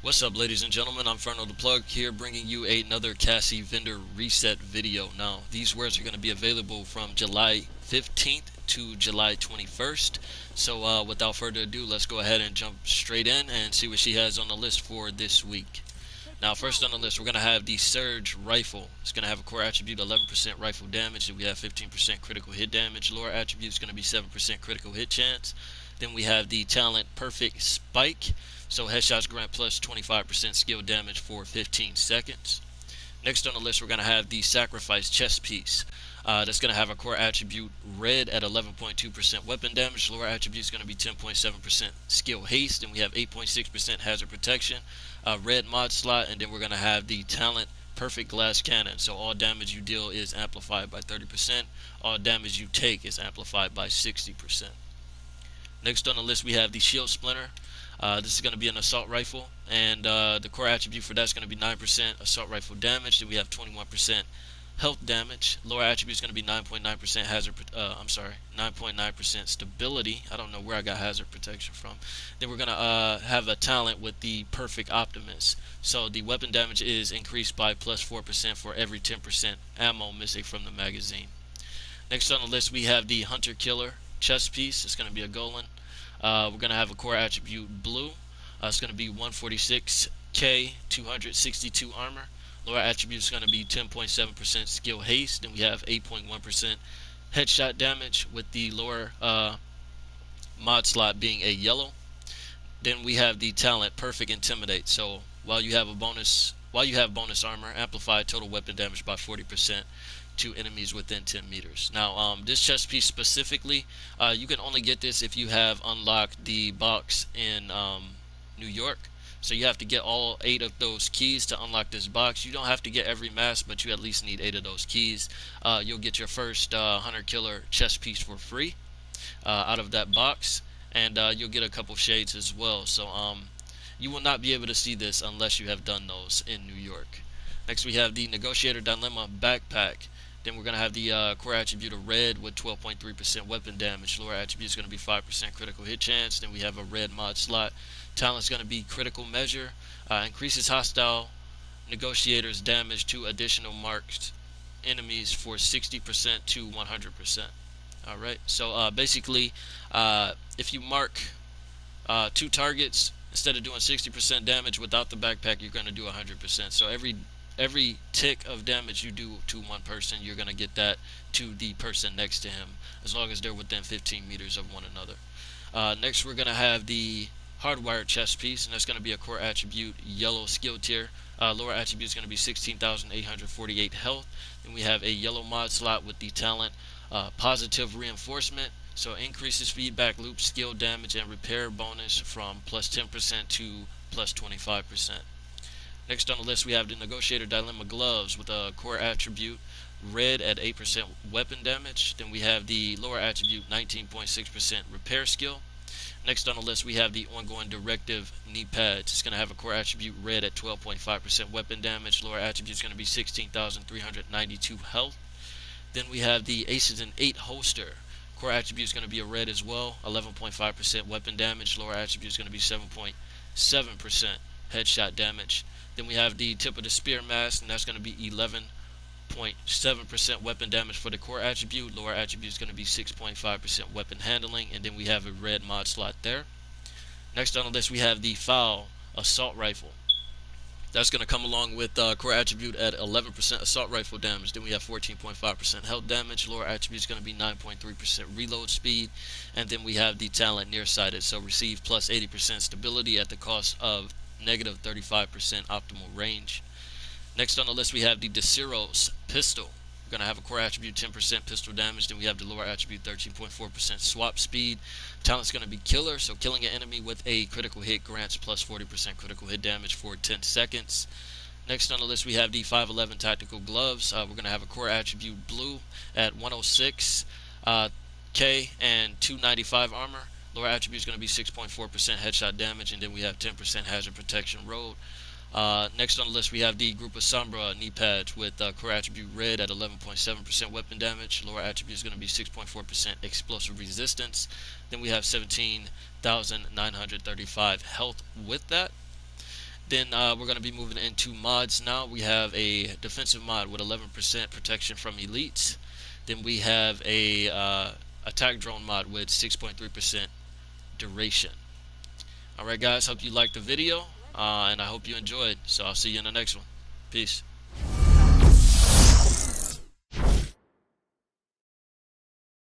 What's up, ladies and gentlemen? I'm Ferno the Plug here, bringing you another Cassie vendor reset video. Now, these wares are going to be available from July 15th to July 21st. So without further ado, let's go ahead and jump straight in and see what she has on the list for this week. Now, first on the list, we're going to have the Surge Rifle. It's going to have a core attribute 11% rifle damage. Then we have 15% critical hit damage. Lower attribute is going to be 7% critical hit chance. Then we have the talent Perfect Spike. So headshots grant plus 25% skill damage for 15 seconds. Next on the list, we're going to have the Sacrifice Chest Piece. That's going to have a core attribute red at 11.2% weapon damage. Lower attribute is going to be 10.7% skill haste. And we have 8.6% hazard protection. Red mod slot. And then we're going to have the talent Perfect Glass Cannon. So all damage you deal is amplified by 30%. All damage you take is amplified by 60%. Next on the list, we have the Shield Splinter. This is going to be an assault rifle, and the core attribute for that is going to be 9% assault rifle damage. Then we have 21% health damage. Lower attribute is going to be 9.9% hazard. 9.9% stability. I don't know where I got hazard protection from. Then we're going to have a talent with the Perfect Optimus. So the weapon damage is increased by plus 4% for every 10% ammo missing from the magazine. Next on the list, we have the Hunter Killer chest piece. It's going to be a Golan. We're going to have a core attribute blue. It's going to be 146k, 262 armor. Lower attribute is going to be 10.7% skill haste. Then we have 8.1% headshot damage with the lower mod slot being a yellow. Then we have the talent Perfect Intimidate. So while you have bonus armor, amplify total weapon damage by 40% to enemies within 10 meters. Now, this chest piece specifically, you can only get this if you have unlocked the box in New York. So you have to get all 8 of those keys to unlock this box. You don't have to get every mask, but you at least need 8 of those keys. You'll get your first Hunter Killer chest piece for free out of that box, and you'll get a couple shades as well. So you will not be able to see this unless you have done those in New York. Next, we have the Negotiator Dilemma Backpack. Then we're going to have the core attribute of red with 12.3% weapon damage. Lower attribute is going to be 5% critical hit chance. Then we have a red mod slot. Talent is going to be critical measure. Increases hostile negotiators damage to additional marked enemies for 60% to 100%. Alright, so basically, if you mark 2 targets, instead of doing 60% damage without the backpack, you're going to do 100%. So every tick of damage you do to one person, you're going to get that to the person next to him, as long as they're within 15 meters of one another. Next, we're going to have the Hardwired chest piece, and that's going to be a core attribute yellow skill tier. Lower attribute is going to be 16,848 health. Then we have a yellow mod slot with the talent Positive Reinforcement. So increases feedback loop skill damage and repair bonus from plus 10% to plus 25%. Next on the list, we have the Negotiator Dilemma Gloves with a core attribute red at 8% weapon damage. Then we have the lower attribute 19.6% repair skill. Next on the list, we have the Ongoing Directive knee pads. It's going to have a core attribute red at 12.5% weapon damage. Lower attribute is going to be 16,392 health. Then we have the Aces in 8 holster. Core attribute is going to be a red as well, 11.5% weapon damage. Lower attribute is going to be 7.7% headshot damage. Then we have the Tip of the Spear mask, and that's going to be 11.7% weapon damage for the core attribute. Lower attribute is going to be 6.5% weapon handling, and then we have a red mod slot there. Next on the list, we have the Foul assault rifle. That's going to come along with core attribute at 11% assault rifle damage. Then we have 14.5% health damage. Lower attribute is going to be 9.3% reload speed. And then we have the talent nearsighted. So receive plus 80% stability at the cost of negative 35% optimal range. Next on the list, we have the Desiros pistol. We're going to have a core attribute 10% pistol damage. Then we have the lower attribute 13.4% swap speed. Talent's going to be killer, so killing an enemy with a critical hit grants plus 40% critical hit damage for 10 seconds. Next on the list, we have the 511 tactical gloves. We're going to have a core attribute blue at 106k and 295 armor. Lower attribute is going to be 6.4% headshot damage, and then we have 10% hazard protection road. Next on the list, we have the Group of Sombra knee pads with core attribute red at 11.7% weapon damage. Lower attribute is going to be 6.4% explosive resistance. Then we have 17,935 health with that. Then we're going to be moving into mods now. We have a defensive mod with 11% protection from elites. Then we have a attack drone mod with 6.3% duration. Alright guys, hope you liked the video, and I hope you enjoyed. So I'll see you in the next one. Peace.